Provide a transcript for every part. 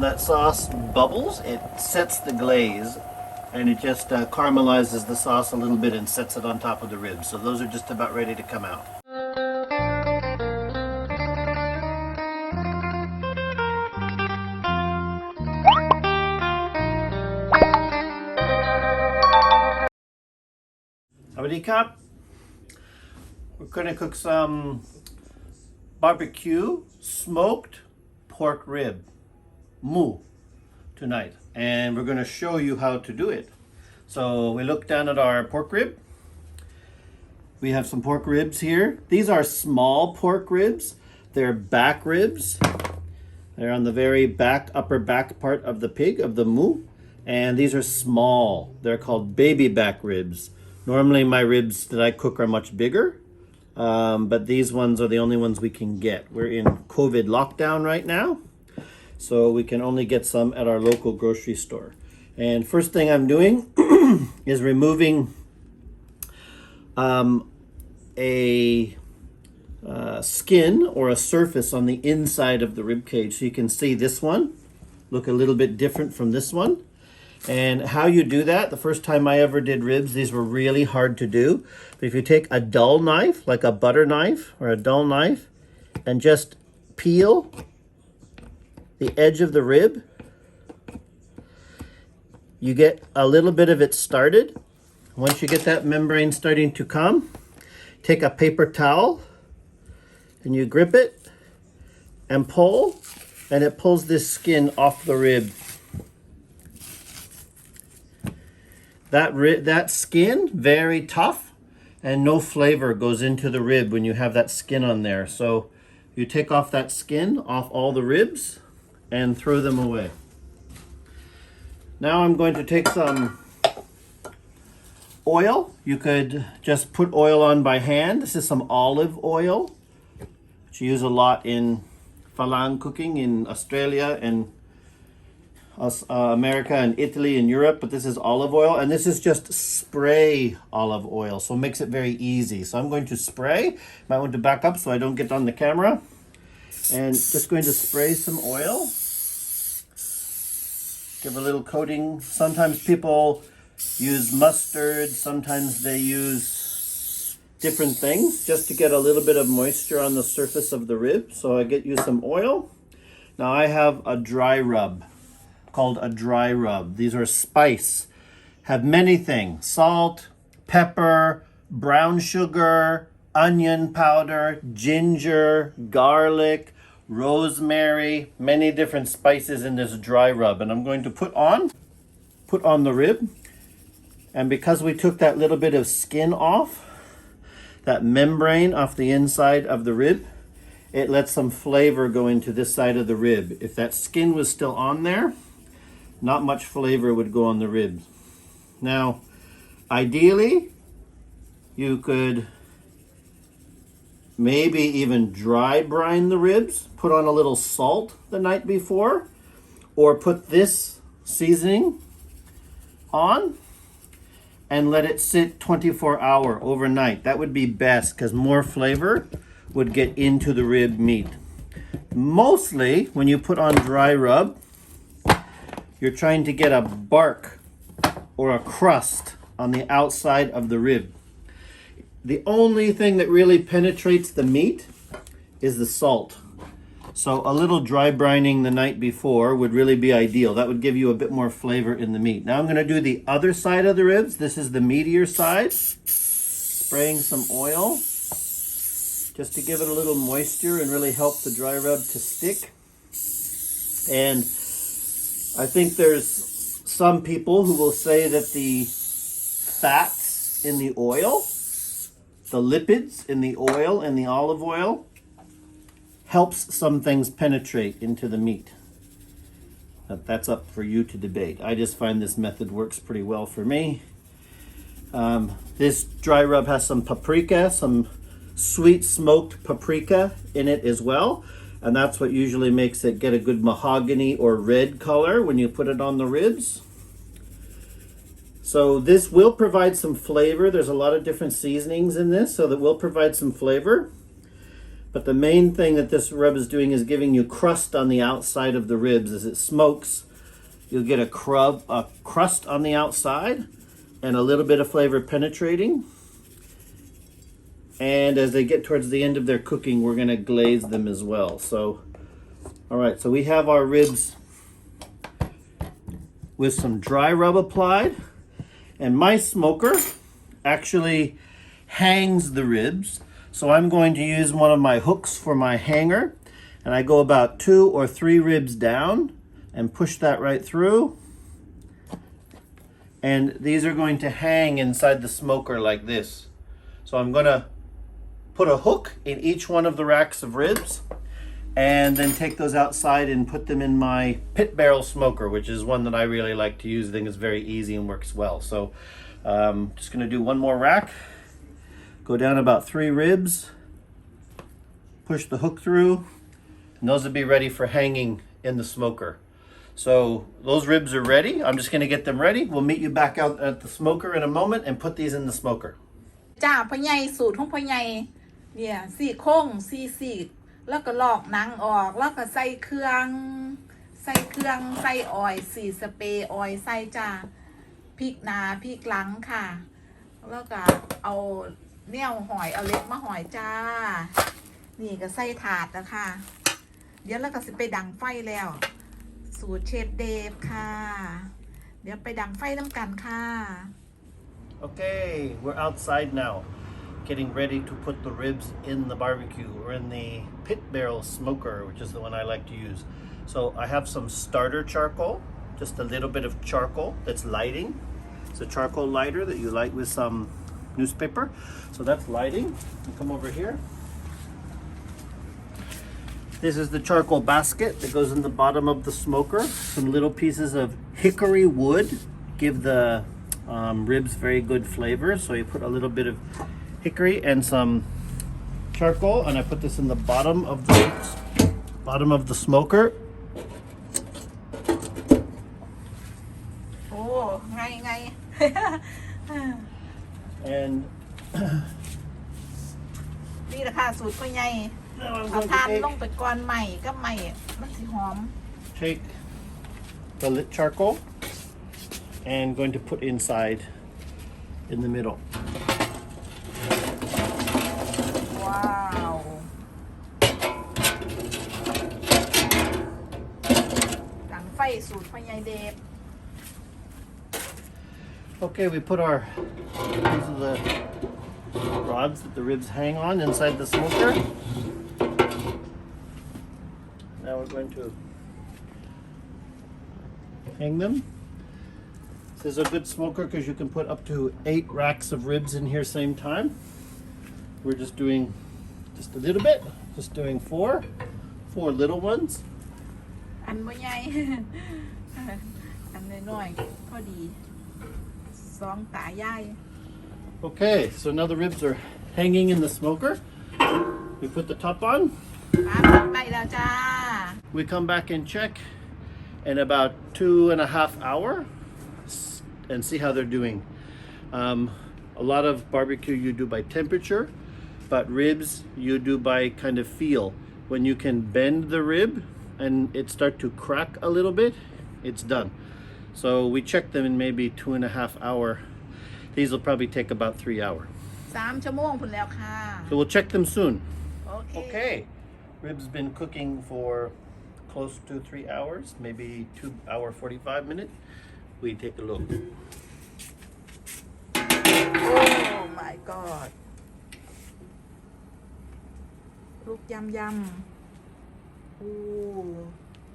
When that sauce bubbles, it sets the glaze and it just caramelizes the sauce a little bit and sets it on top of the ribs. So those are just about ready to come out. Howdy Cup. We're going to cook some barbecue smoked pork rib, mu, tonight. And we're going to show you how to do it. So we look down at our pork rib. We have some pork ribs here. These are small pork ribs. They're back ribs. They're on the very back, upper back part of the pig, of the mu. And these are small. They're called baby back ribs. Normally my ribs that I cook are much bigger. But these ones are the only ones we can get. We're in COVID lockdown right now, so we can only get some at our local grocery store. And first thing I'm doing is removing a skin or a surface on the inside of the rib cage. So you can see this one look a little bit different from this one. And how you do that, the first time I ever did ribs, these were really hard to do. But if you take a dull knife, like a butter knife or a dull knife, and just peel the edge of the rib, you get a little bit of it started. Once you get that membrane starting to come, take a paper towel and you grip it and pull, and it pulls this skin off the rib. That skin, very tough, and no flavor goes into the rib when you have that skin on there. So you take off that skin off all the ribs and throw them away. Now I'm going to take some oil. You could just put oil on by hand. This is some olive oil, which you use a lot in falang cooking in Australia and America and Italy and Europe, but this is olive oil, and this is just spray olive oil, so it makes it very easy. So I'm going to spray. Might want to back up so I don't get on the camera, and just going to spray some oil. Give a little coating. Sometimes people use mustard, sometimes they use different things just to get a little bit of moisture on the surface of the rib. So I use some oil. Now I have a dry rub, called a dry rub. These are spice, have many things: salt, pepper, brown sugar, onion powder, ginger, garlic, rosemary, many different spices in this dry rub. And I'm going to put on the rib. And because we took that little bit of skin off, that membrane off the inside of the rib, it lets some flavor go into this side of the rib. If that skin was still on there, not much flavor would go on the ribs. Now, ideally, you could maybe even dry brine the ribs, put on a little salt the night before, or put this seasoning on and let it sit 24-hour overnight. That would be best because more flavor would get into the rib meat. Mostly, when you put on dry rub, you're trying to get a bark or a crust on the outside of the rib. The only thing that really penetrates the meat is the salt. So a little dry brining the night before would really be ideal. That would give you a bit more flavor in the meat. Now I'm going to do the other side of the ribs. This is the meatier side. Spraying some oil just to give it a little moisture and really help the dry rub to stick. And I think there's some people who will say that the fats in the oil, the lipids in the oil and the olive oil, helps some things penetrate into the meat. But that's up for you to debate. I just find this method works pretty well for me. This dry rub has some paprika, some sweet smoked paprika in it as well. And that's what usually makes it get a good mahogany or red color when you put it on the ribs. So this will provide some flavor. There's a lot of different seasonings in this, so that will provide some flavor. But the main thing that this rub is doing is giving you crust on the outside of the ribs. As it smokes, you'll get a crust on the outside and a little bit of flavor penetrating. And as they get towards the end of their cooking, we're going to glaze them as well. So, all right, so we have our ribs with some dry rub applied. And my smoker actually hangs the ribs. So I'm going to use one of my hooks for my hanger, and I go about 2 or 3 ribs down and push that right through. And these are going to hang inside the smoker like this. So I'm going to put a hook in each one of the racks of ribs and then take those outside and put them in my pit barrel smoker, which is one that I really like to use. I think it's very easy and works well. So just going to do one more rack. Go down about 3 ribs, push the hook through, and those will be ready for hanging in the smoker. So those ribs are ready. I'm just going to get them ready. We'll meet you back out at the smoker in a moment and put these in the smoker. จ้าพ่อใหญ่สูตรของพ่อใหญ่เนี่ยซี่โครงซี่แล้วก็ลอกหนังออกแล้วก็ใส่เครื่องใส่ออยล์สีสเปรย์ออยล์ใส่จ้าพริกหน้าพริกหลังค่ะแล้วก็เอาแนวหอยเอาเล็บมาหอยจ้านี่ก็ใส่ถาดนะคะเดี๋ยวเราก็สิไปดังไฟแล้วสูตรเชฟเดฟค่ะเดี๋ยวไปดังไฟน้ำกันค่ะ Okay, we're outside now, getting ready to put the ribs in the barbecue. We're in the pit barrel smoker, which is the one I like to use. So I have some starter charcoal, just a little bit of charcoal that's lighting. It's a charcoal lighter that you light with some newspaper. So that's lighting. You come over here. This is the charcoal basket that goes in the bottom of the smoker. Some little pieces of hickory wood give the ribs very good flavor. So you put a little bit of hickory and some charcoal, and I put this in the bottom of the smoker. Oh, ngay. And นี่แหละค่ะสูตรพ่อใหญ่ now I'm เอา going ทาน to ลงไปก่อนใหม่ก็ใหม่มันสิหอม take the lit charcoal and going to put inside in the middle. ว้าวดังไฟสูตรพ่อใหญ่เดฟ Okay, we put these are the rods that the ribs hang on inside the smoker. Now we're going to hang them. This is a good smoker because you can put up to 8 racks of ribs in here same time. We're just doing just a little bit, just doing 4 little ones. อันบ่ใหญ่ อันน้อยๆพอดีสองตายาย Okay, so now the ribs are hanging in the smoker. We put the top on. ได้แล้วจ้า We come back and check in about 2.5 hours and see how they're doing. A lot of barbecue you do by temperature, but ribs you do by kind of feel. When you can bend the rib and it start to crack a little bit, it's done. So we check them in maybe 2.5 hours. These will probably take about 3 hours. 3 ชั่วโมงพุ่นแล้วค่ะ So we'll check them soon. โอเค Okay, ribs been cooking for close to 3 hours, maybe 2 hour 45 minutes. We take a look. Oh my god ลูกยำโอ้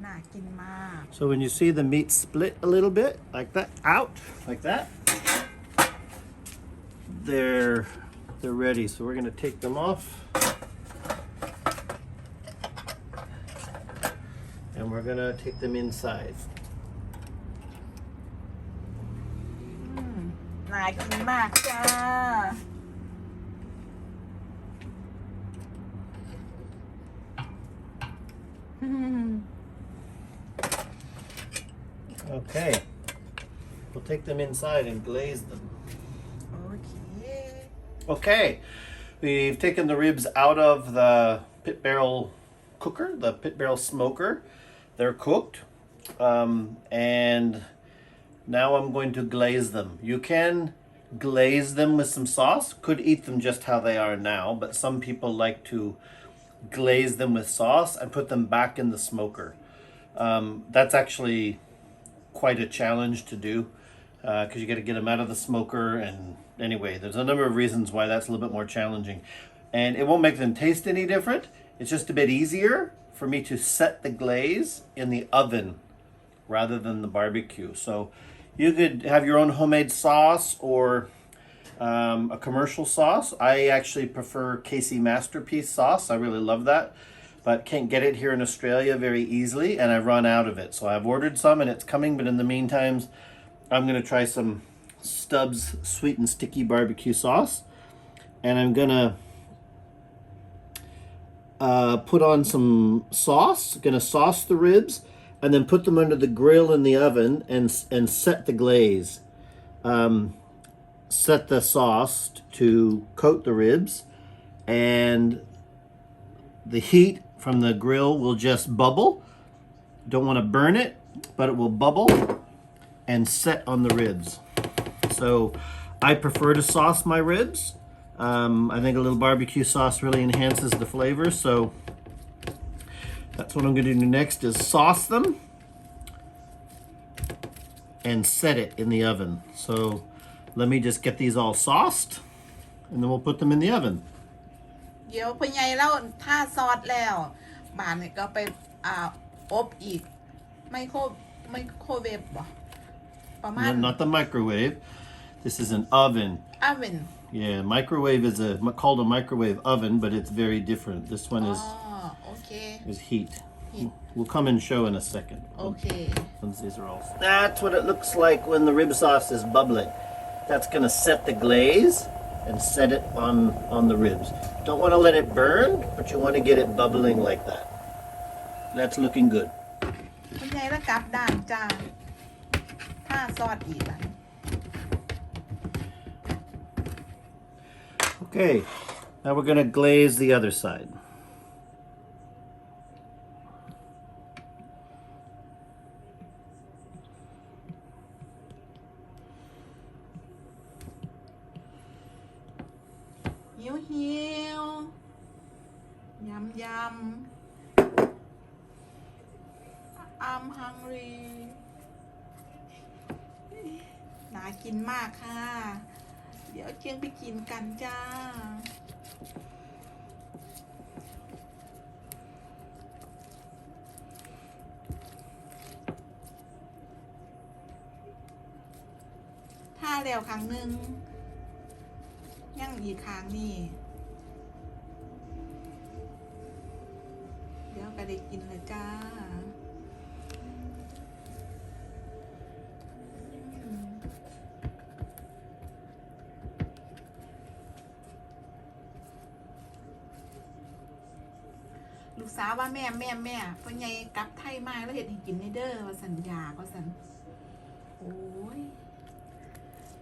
น่ากินมาก So when you see the meat split a little bit, like that, out, like that, they're ready. So we're gonna take them off. And we're gonna take them inside. น่ากินมากจ้า Okay. We'll take them inside and glaze them. โอเค Okay. We've taken the ribs out of the pit barrel cooker, the pit barrel smoker. They're cooked. And now I'm going to glaze them. You can glaze them with some sauce. Could eat them just how they are now, but some people like to glaze them with sauce and put them back in the smoker. That's actually quite a challenge to do because you got to get them out of the smoker. And anyway, there's a number of reasons why that's a little bit more challenging. And it won't make them taste any different. It's just a bit easier for me to set the glaze in the oven rather than the barbecue. So you could have your own homemade sauce or a commercial sauce. I actually prefer Casey Masterpiece sauce. I really love that, but can't get it here in Australia very easily, and I run out of it. So I've ordered some and it's coming, but in the meantime, I'm going to try some Stubbs sweet and sticky barbecue sauce, and I'm going to put on some sauce. Going to sauce the ribs and then put them under the grill in the oven and set the glaze. Set the sauce to coat the ribs, and the heat from the grill will just bubble. Don't want to burn it, but it will bubble and set on the ribs. So I prefer to sauce my ribs. I think a little barbecue sauce really enhances the flavor, so that's what I'm going to do next, is sauce them and set it in the oven. So let me just get these all sauced, and then we'll put them in the oven. เดี๋ยวพ่อใหญ่แล้วถ้าซอสแล้วบ้านนี่ก็ไปอบอีกไมโครเวฟบ่ประมาณ No, not the microwave. This is an oven. oven Yeah, microwave is called a microwave oven, but it's very different. This one อ๋อโอเค is heat. We'll come and show in a second. โอเค Once these are all. That's what it looks like when the rib sauce is bubbling. That's going to set the glaze and set it on the ribs. Don't want to let it burn, but you want to get it bubbling like that. That's looking good. พ่อใหญ่แล้วกลับด้านจ้าถ้าซอสอีกอ่ะ Okay, now we're going to glaze the other side. Hiu Yum yum I'm hungry น่ากินมากค่ะ เดี๋ยวเจียงไปกินกันจ้า ถ้าแล้วครั้งหนึ่งยังอีกครั้งนี่เดี๋ยวก็ได้กินเลยจ้า ลูกสาวว่าแม่พ่อใหญ่กลับไทยมาแล้วเห็ดให้กินในเด้อว่าสัญญาว่าสันโอ้ย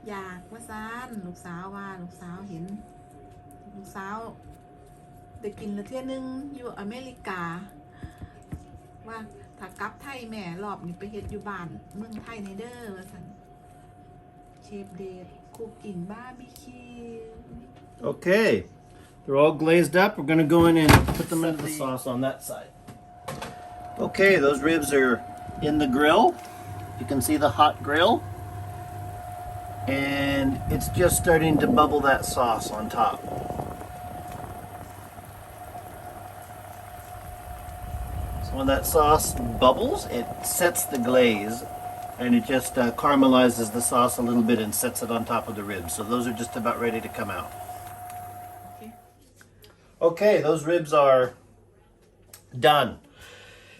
อยากว่าซันลูกสาวว่าลูกสาวเห็นลูกสาวได้กินละเที่ยนึงอยู่อเมริกาว่าถ้ากลับไทยแม่รอบนี้ไปเฮ็ดอยู่บ้านเมืองไทยในเด้อว่าสันเชฟเดทคุกกิ้งบาร์บีคิว Okay, they're all glazed up. We're going to go in and put them into the sauce on that side. Okay, those ribs are in the grill. You can see the hot grill. And it's just starting to bubble that sauce on top. So when that sauce bubbles, it sets the glaze, and it just caramelizes the sauce a little bit and sets it on top of the ribs. So those are just about ready to come out. Okay, those ribs are done.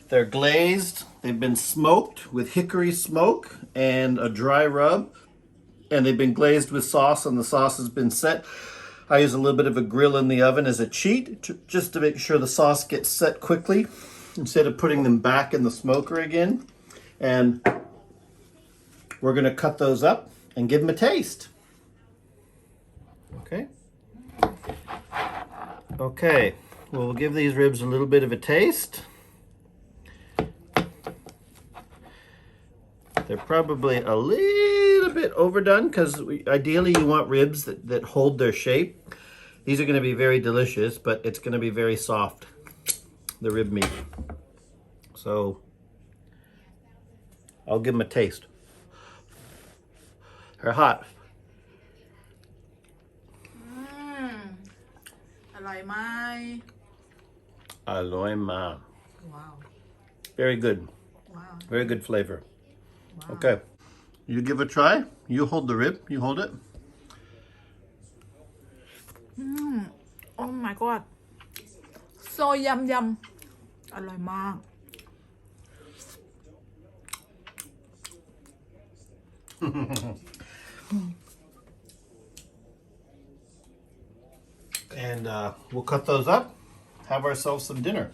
They're glazed. They've been smoked with hickory smoke and a dry rub. And they've been glazed with sauce, and the sauce has been set. I use a little bit of a grill in the oven as a cheat, just to make sure the sauce gets set quickly, instead of putting them back in the smoker again. And we're going to cut those up and give them a taste. Okay. Okay, we'll give these ribs a little bit of a taste. They're probably a little bit overdone because ideally you want ribs that hold their shape. These are going to be very delicious, but it's going to be very soft, the rib meat. So I'll give them a taste. They're hot. อร่อยไหม Aloy ma. ว้าว Very good. ว้าว Very good flavor. Okay. You give a try. You hold the rib. You hold it. Oh my god so yum yum อร่อยมาก And we'll cut those up. Have ourselves some dinner.